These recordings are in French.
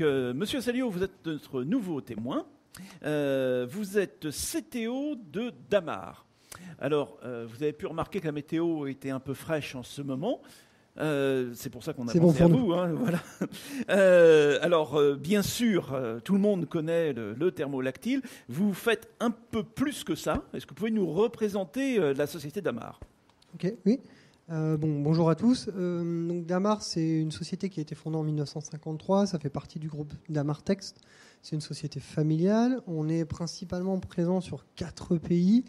Monsieur Salio, vous êtes notre nouveau témoin. Vous êtes CTO de Damar. Alors, vous avez pu remarquer que la météo était un peu fraîche en ce moment. C'est pour ça qu'on a pensé à vous. Hein, voilà. Alors, bien sûr, tout le monde connaît le thermolactyle. Vous faites un peu plus que ça. Est-ce que vous pouvez nous représenter la société Damar ? Ok, oui. Bonjour à tous. Donc Damar, c'est une société qui a été fondée en 1953. Ça fait partie du groupe Damar Text. C'est une société familiale. On est principalement présent sur 4 pays,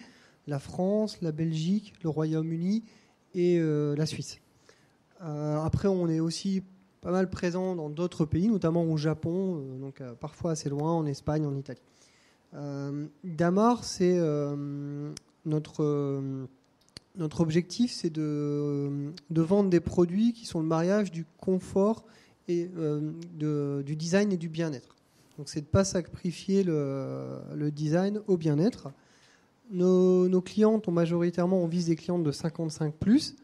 la France, la Belgique, le Royaume-Uni et la Suisse. Après, on est aussi pas mal présent dans d'autres pays, notamment au Japon, parfois assez loin, en Espagne, en Italie. Damar, c'est notre objectif, c'est de vendre des produits qui sont le mariage du confort et du design et du bien-être. Donc, c'est de ne pas sacrifier le design au bien-être. Nos clientes, majoritairement, on vise des clientes de 55+.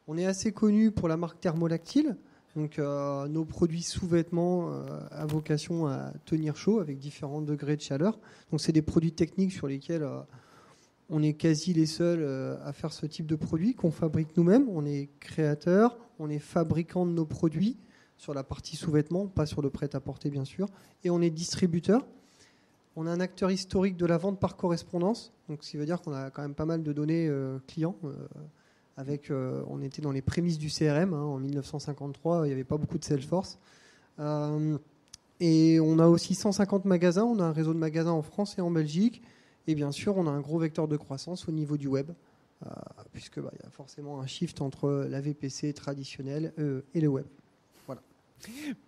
On est assez connu pour la marque Thermolactyle. Donc, nos produits sous-vêtements à vocation à tenir chaud avec différents degrés de chaleur. Donc, c'est des produits techniques sur lesquels on est quasi les seuls à faire ce type de produits qu'on fabrique nous-mêmes. On est créateurs, on est fabricants de nos produits sur la partie sous-vêtements, pas sur le prêt-à-porter bien sûr. Et on est distributeur. On a un acteur historique de la vente par correspondance. Donc, ce qui veut dire qu'on a quand même pas mal de données clients. On était dans les prémices du CRM. En 1953, il n'y avait pas beaucoup de Salesforce. Et on a aussi 150 magasins. On a un réseau de magasins en France et en Belgique. Et bien sûr, on a un gros vecteur de croissance au niveau du web, puisque y a forcément un shift entre la VPC traditionnelle et le web. Voilà.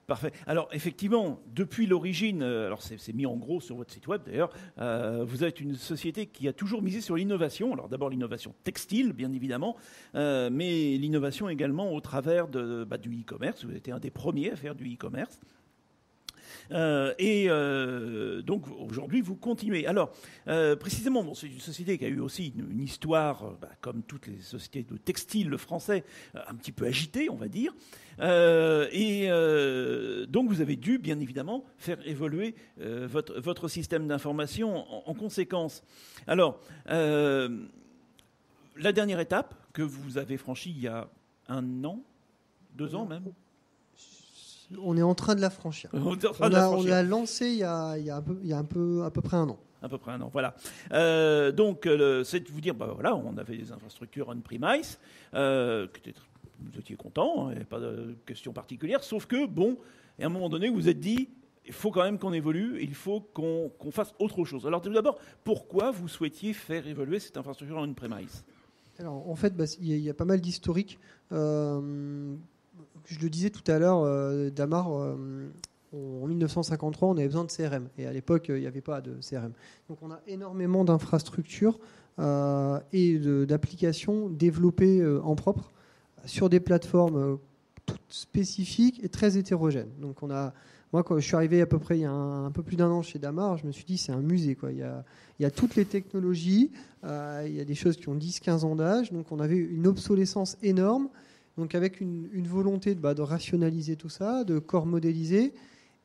Parfait. Alors effectivement, depuis l'origine, alors c'est mis en gros sur votre site web d'ailleurs, vous êtes une société qui a toujours misé sur l'innovation. Alors d'abord l'innovation textile, bien évidemment, mais l'innovation également au travers du e-commerce. Vous avez été un des premiers à faire du e-commerce. Donc aujourd'hui vous continuez. Alors précisément, c'est une société qui a eu aussi une histoire, comme toutes les sociétés de textile français, un petit peu agitée, on va dire. Donc vous avez dû bien évidemment faire évoluer votre système d'information en conséquence. Alors la dernière étape que vous avez franchie il y a 1 an, 2 ans même. On est en train de la franchir. On l'a lancé il y a à peu près 1 an. À peu près 1 an, voilà. Donc, c'est de vous dire, voilà, on avait des infrastructures on-premise, vous étiez content, il n'y avait pas de question particulière, sauf que, à un moment donné, vous vous êtes dit, il faut quand même qu'on évolue, il faut qu'on fasse autre chose. Alors, tout d'abord, pourquoi vous souhaitiez faire évoluer cette infrastructure on-premise ? Alors, en fait, il y a pas mal d'historiques. Je le disais tout à l'heure, Damar, en 1953, on avait besoin de CRM. Et à l'époque, il n'y avait pas de CRM. Donc on a énormément d'infrastructures et d'applications développées en propre sur des plateformes toutes spécifiques et très hétérogènes. Donc moi, quand je suis arrivé à peu près il y a un peu plus d'1 an chez Damar, je me suis dit c'est un musée, quoi. Il y a toutes les technologies, il y a des choses qui ont 10-15 ans d'âge. Donc on avait une obsolescence énorme. Donc avec une volonté de rationaliser tout ça, de corps modéliser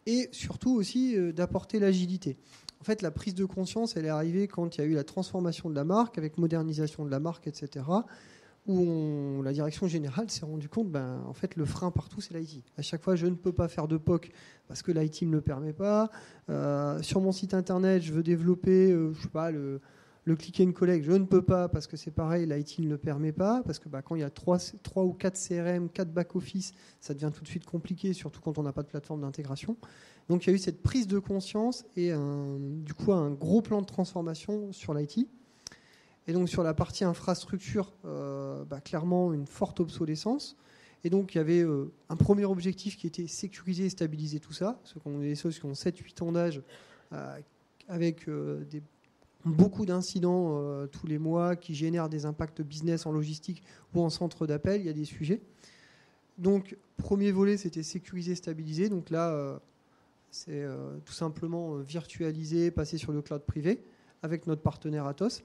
et surtout aussi d'apporter l'agilité. En fait, la prise de conscience, elle est arrivée quand il y a eu la transformation de la marque, avec modernisation de la marque, etc., où la direction générale s'est rendue compte, en fait, le frein partout, c'est l'IT. À chaque fois, je ne peux pas faire de POC parce que l'IT ne me le permet pas. Sur mon site internet, je veux développer, le click and collect, je ne peux pas parce que c'est pareil, l'IT ne le permet pas, parce que quand il y a 3 ou 4 CRM, 4 back-office, ça devient tout de suite compliqué, surtout quand on n'a pas de plateforme d'intégration. Donc il y a eu cette prise de conscience et du coup un gros plan de transformation sur l'IT. Et donc sur la partie infrastructure, clairement une forte obsolescence. Et donc il y avait un premier objectif qui était sécuriser et stabiliser tout ça, parce qu'on a des choses qui ont 7-8 ans d'âge, avec beaucoup d'incidents tous les mois qui génèrent des impacts business en logistique ou en centre d'appel. Il y a des sujets. Donc, premier volet, c'était sécuriser, stabiliser. Donc là, c'est tout simplement virtualiser, passer sur le cloud privé avec notre partenaire Atos.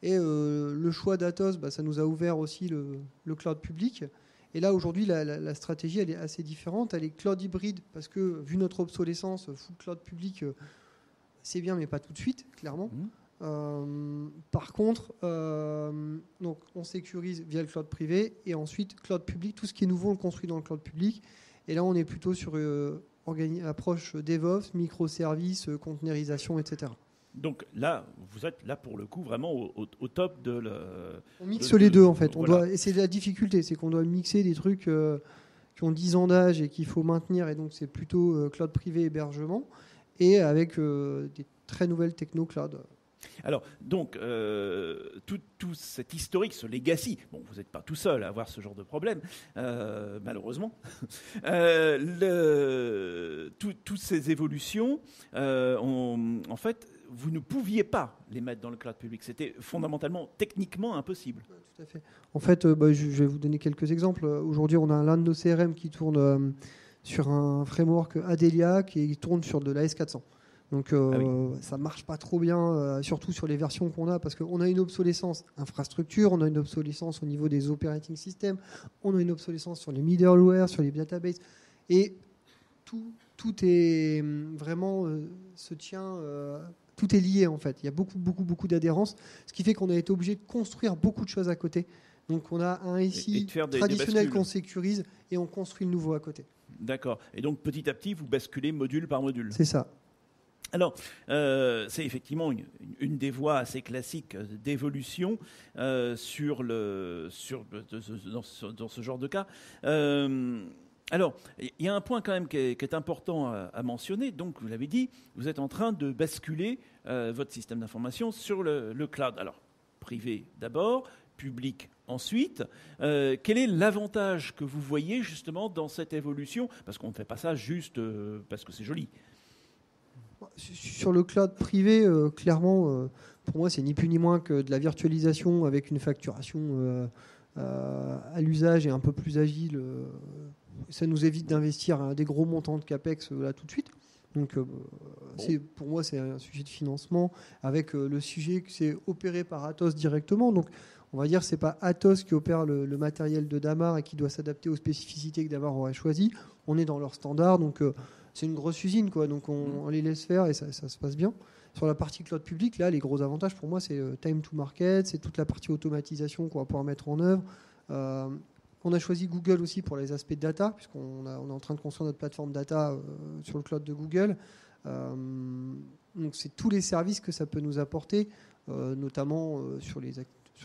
Et le choix d'Atos, ça nous a ouvert aussi le cloud public. Et là, aujourd'hui, la stratégie, elle est assez différente. Elle est cloud hybride, parce que, vu notre obsolescence, full cloud public, c'est bien, mais pas tout de suite, clairement. Par contre, donc on sécurise via le cloud privé, et ensuite, cloud public, tout ce qui est nouveau, on le construit dans le cloud public. Et là, on est plutôt sur approche DevOps, microservices, containerisation, etc. Donc là, vous êtes là pour le coup vraiment au top de On mixe les deux en fait. Voilà. Et c'est la difficulté, c'est qu'on doit mixer des trucs qui ont 10 ans d'âge et qu'il faut maintenir, et donc c'est plutôt cloud privé hébergement, et avec des très nouvelles techno cloud. Alors, donc, tout cet historique, ce legacy, bon, vous n'êtes pas tout seul à avoir ce genre de problème, malheureusement. Toutes ces évolutions, en fait, vous ne pouviez pas les mettre dans le cloud public. C'était fondamentalement, techniquement impossible. Ouais, tout à fait. En fait, je vais vous donner quelques exemples. Aujourd'hui, on a l'un de nos CRM qui tourne sur un framework Adelia qui tourne sur de la S400. Donc ça marche pas trop bien, surtout sur les versions qu'on a, parce qu'on a une obsolescence infrastructure, on a une obsolescence au niveau des operating systems, on a une obsolescence sur les middleware, sur les databases, et tout est vraiment se tient, tout est lié en fait. Il y a beaucoup d'adhérence, ce qui fait qu'on a été obligé de construire beaucoup de choses à côté. Donc on a un SI traditionnel qu'on sécurise et on construit le nouveau à côté. D'accord. Et donc petit à petit, vous basculez module par module. C'est ça. Alors, c'est effectivement une des voies assez classiques d'évolution dans ce genre de cas. Alors, il y a un point quand même qui est important à mentionner. Donc, vous l'avez dit, vous êtes en train de basculer votre système d'information sur le cloud. Alors, privé d'abord, public ensuite. Quel est l'avantage que vous voyez justement dans cette évolution ? Parce qu'on ne fait pas ça juste parce que c'est joli. Sur le cloud privé, clairement, pour moi, c'est ni plus ni moins que de la virtualisation avec une facturation à l'usage et un peu plus agile. Ça nous évite d'investir des gros montants de CAPEX là tout de suite. Donc, pour moi, c'est un sujet de financement avec le sujet que c'est opéré par Atos directement. Donc, on va dire que ce n'est pas Atos qui opère le matériel de Damar et qui doit s'adapter aux spécificités que Damar aurait choisies. On est dans leur standard. Donc, c'est une grosse usine, quoi. Donc on les laisse faire et ça se passe bien. Sur la partie cloud public, là, les gros avantages pour moi, c'est time to market, c'est toute la partie automatisation qu'on va pouvoir mettre en œuvre. On a choisi Google aussi pour les aspects de data, puisqu'on est en train de construire notre plateforme data sur le cloud de Google. Donc c'est tous les services que ça peut nous apporter, notamment sur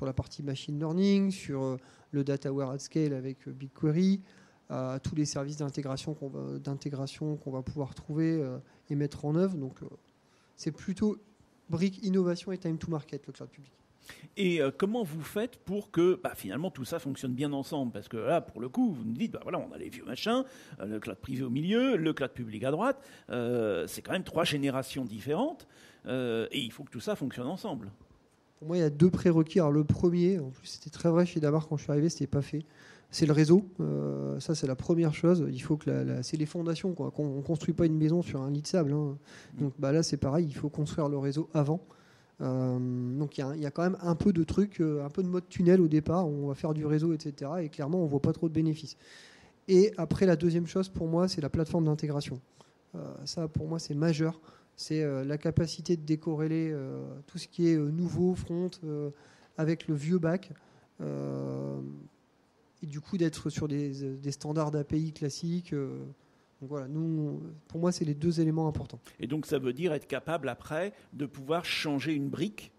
la partie machine learning, sur le dataware at scale avec BigQuery. Tous les services d'intégration qu'on va pouvoir trouver et mettre en œuvre. Donc, c'est plutôt brique innovation et time to market, le cloud public. Et comment vous faites pour que finalement tout ça fonctionne bien ensemble ? Parce que là, pour le coup, vous nous dites, voilà, on a les vieux machins, le cloud privé au milieu, le cloud public à droite. C'est quand même 3 générations différentes et il faut que tout ça fonctionne ensemble. Pour moi, il y a 2 prérequis. Alors, le premier, en plus, c'était très vrai chez Damar quand je suis arrivé, c'était pas fait. C'est le réseau. Ça, c'est la première chose. Il faut que c'est les fondations, quoi. On ne construit pas une maison sur un lit de sable. Hein. Donc là, c'est pareil. Il faut construire le réseau avant. Donc il y a quand même un peu de trucs, un peu de mode tunnel au départ. On va faire du réseau, etc. Et clairement, on ne voit pas trop de bénéfices. Et après, la deuxième chose, pour moi, c'est la plateforme d'intégration. Ça, pour moi, c'est majeur. C'est la capacité de décorréler tout ce qui est nouveau, front, avec le vieux back. Et du coup d'être sur des standards d'API classiques. Donc voilà, pour moi, c'est les 2 éléments importants. Et donc ça veut dire être capable après de pouvoir changer une brique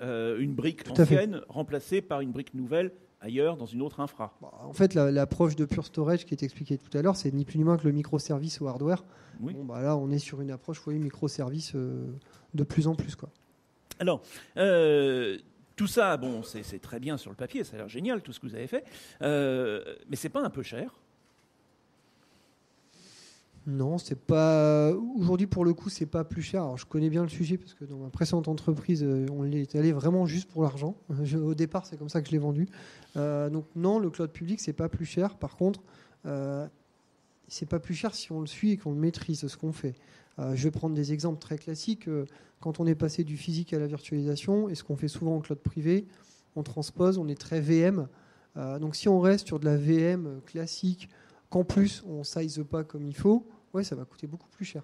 ancienne, remplacée par une brique nouvelle ailleurs, dans une autre infra. En fait, l'approche de Pure Storage qui est expliquée tout à l'heure, c'est ni plus ni moins que le microservice au hardware. Oui. Là, on est sur une approche microservice de plus en plus, quoi. Alors, tout ça, c'est très bien sur le papier, ça a l'air génial tout ce que vous avez fait, mais c'est pas un peu cher ? Non, c'est pas. Aujourd'hui, pour le coup, c'est pas plus cher. Alors, je connais bien le sujet parce que dans ma précédente entreprise, on est allé vraiment juste pour l'argent. Au départ, c'est comme ça que je l'ai vendu. Donc non, le cloud public, c'est pas plus cher. Par contre, c'est pas plus cher si on le suit et qu'on maîtrise ce qu'on fait. Je vais prendre des exemples très classiques. Quand on est passé du physique à la virtualisation, et ce qu'on fait souvent en cloud privé, on transpose, on est très VM. Donc si on reste sur de la VM classique, qu'en plus on ne size pas comme il faut, ouais, ça va coûter beaucoup plus cher.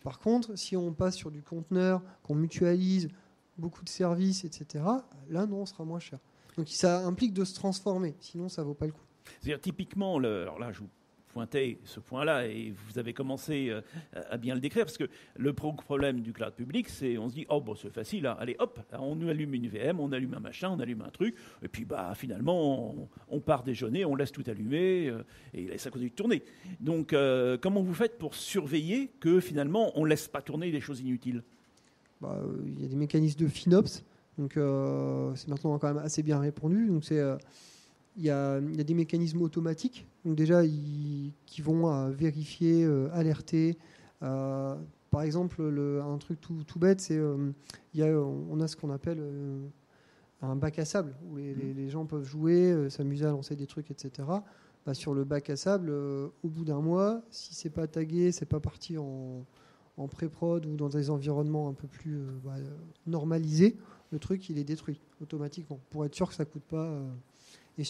Par contre, si on passe sur du conteneur, qu'on mutualise beaucoup de services, etc., là, non, on sera moins cher. Donc ça implique de se transformer, sinon ça ne vaut pas le coup. C'est-à-dire, typiquement, alors là, je vous pointais ce point-là et vous avez commencé à bien le décrire, parce que le problème du cloud public, c'est on se dit, oh, bon, c'est facile, là. Allez, hop, on allume une VM, on allume un machin, on allume un truc, et puis finalement, on part déjeuner, on laisse tout allumer, et ça continue de tourner. Donc, comment vous faites pour surveiller que finalement, on ne laisse pas tourner des choses inutiles ? Il y a des mécanismes de FinOps, donc c'est maintenant quand même assez bien répandu. Donc il y a des mécanismes automatiques, donc déjà qui vont vérifier, alerter. Par exemple, un truc tout bête, c'est on a ce qu'on appelle un bac à sable où les gens peuvent jouer, s'amuser à lancer des trucs, etc. Sur le bac à sable, au bout d'un mois, si c'est pas tagué, c'est pas parti en pré-prod ou dans des environnements un peu plus normalisés, le truc il est détruit automatiquement pour être sûr que ça coûte pas. Et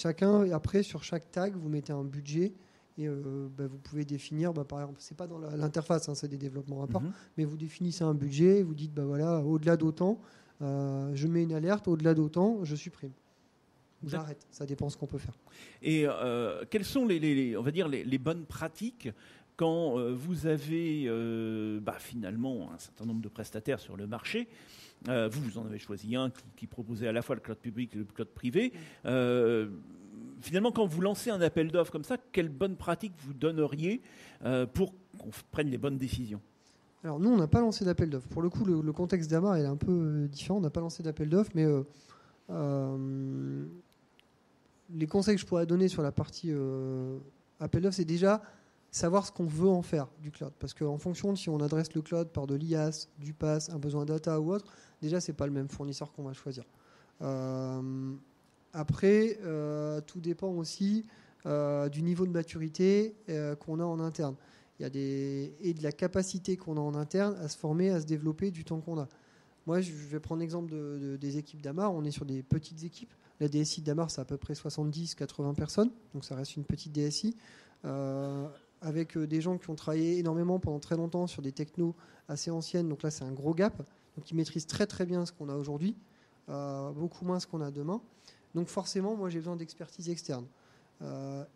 après sur chaque tag vous mettez un budget et vous pouvez définir, par exemple, c'est pas dans l'interface, c'est des développements à part, mais vous définissez un budget, vous dites au-delà d'autant, je mets une alerte, au-delà d'autant, je supprime. J'arrête, ça dépend ce qu'on peut faire. Et quelles sont on va dire les bonnes pratiques quand vous avez finalement un certain nombre de prestataires sur le marché? Vous en avez choisi un qui proposait à la fois le cloud public et le cloud privé. Finalement, quand vous lancez un appel d'offres comme ça, quelles bonnes pratiques vous donneriez pour qu'on prenne les bonnes décisions? Alors nous, on n'a pas lancé d'appel d'offres. Pour le coup, le contexte d'Amar est un peu différent. On n'a pas lancé d'appel d'offres, mais les conseils que je pourrais donner sur la partie appel d'offres, c'est déjà savoir ce qu'on veut en faire du cloud. Parce qu'en fonction de si on adresse le cloud par de l'IaaS, du PaaS, un besoin data ou autre, déjà, ce n'est pas le même fournisseur qu'on va choisir. Après, tout dépend aussi du niveau de maturité qu'on a en interne. Et de la capacité qu'on a en interne à se former, à se développer du temps qu'on a. Moi, je vais prendre l'exemple des équipes d'Amar. On est sur des petites équipes. La DSI d'Amar, c'est à peu près 70-80 personnes. Donc, ça reste une petite DSI. Avec des gens qui ont travaillé énormément pendant très longtemps sur des technos assez anciennes. Donc là, c'est un gros gap. Donc, ils maîtrisent très, très bien ce qu'on a aujourd'hui. Beaucoup moins ce qu'on a demain. Donc, forcément, moi, j'ai besoin d'expertise externe.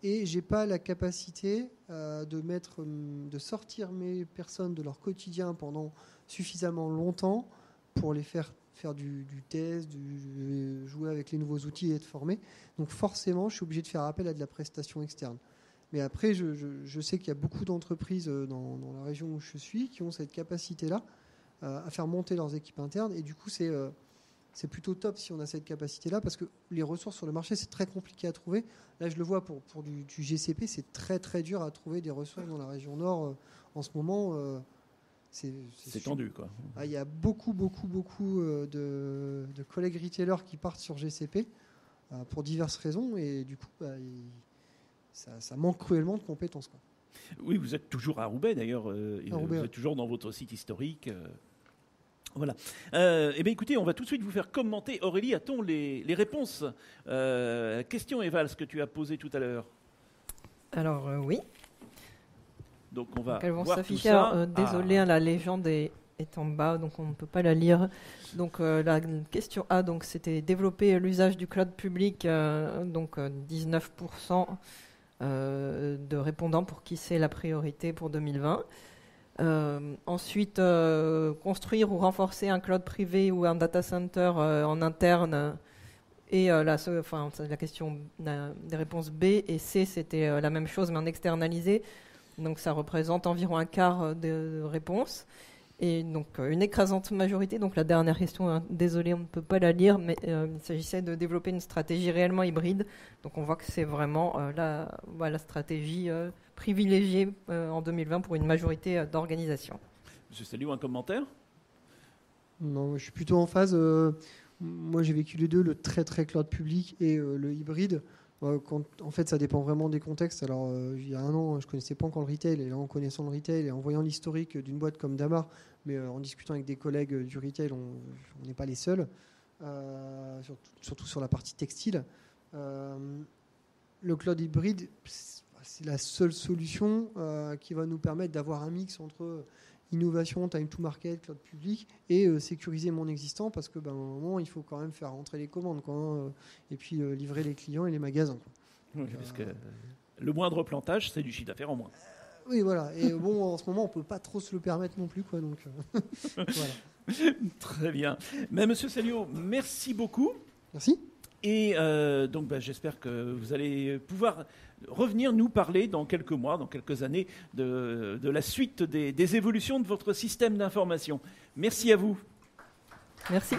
Et j'ai pas la capacité de sortir mes personnes de leur quotidien pendant suffisamment longtemps pour les faire du test, jouer avec les nouveaux outils et être formé. Donc forcément, je suis obligé de faire appel à de la prestation externe. Mais après, je sais qu'il y a beaucoup d'entreprises dans la région où je suis qui ont cette capacité-là à faire monter leurs équipes internes. Et du coup, c'est plutôt top si on a cette capacité-là, parce que les ressources sur le marché, c'est très compliqué à trouver. Là, je le vois pour du GCP, c'est très très dur à trouver des ressources dans la région nord en ce moment. C'est tendu, quoi. Il y a beaucoup de collègues retailers qui partent sur GCP pour diverses raisons, et du coup, ça manque cruellement de compétences, quoi. Oui, vous êtes toujours à Roubaix, d'ailleurs. Vous êtes toujours dans votre site historique. Voilà. Eh bien, écoutez, on va tout de suite vous faire commenter. Aurélie, a-t-on les réponses question et Valls que tu as posées tout à l'heure? Alors, oui. Donc, on va elles vont voir s'afficher. tout ça. Désolé, la légende est en bas, donc on ne peut pas la lire. Donc, la question A, donc, c'était développer l'usage du cloud public. Donc, 19% de répondants pour qui c'est la priorité pour 2020. Ensuite, construire ou renforcer un cloud privé ou un data center en interne. Et la question des réponses B et C, c'était la même chose, mais en externalisé. Donc, ça représente environ un quart de réponses. Et donc, une écrasante majorité. Donc, la dernière question, désolé, on ne peut pas la lire, mais il s'agissait de développer une stratégie réellement hybride. Donc, on voit que c'est vraiment la stratégie privilégiée en 2020 pour une majorité d'organisations. Monsieur Saliou, un commentaire? Non, je suis plutôt en phase. Moi, j'ai vécu les deux, le très très cloud public et le hybride. En fait, ça dépend vraiment des contextes. Alors, il y a un an, je ne connaissais pas encore le retail. Et là, en connaissant le retail et en voyant l'historique d'une boîte comme Damar, mais en discutant avec des collègues du retail, on n'est pas les seuls, surtout sur la partie textile. le cloud hybride, c'est la seule solution qui va nous permettre d'avoir un mix entre innovation, time to market, cloud public et sécuriser mon existant parce que à un moment il faut quand même faire rentrer les commandes et puis livrer les clients et les magasins. Oui, parce que le moindre plantage, c'est du chiffre d'affaires en moins. Oui, voilà. Et bon, en ce moment, on peut pas trop se le permettre non plus, quoi. Donc, voilà. Très bien. Mais Monsieur Salio, merci beaucoup. Merci. Et donc, j'espère que vous allez pouvoir revenir nous parler dans quelques mois, dans quelques années, de la suite des évolutions de votre système d'information. Merci à vous. Merci.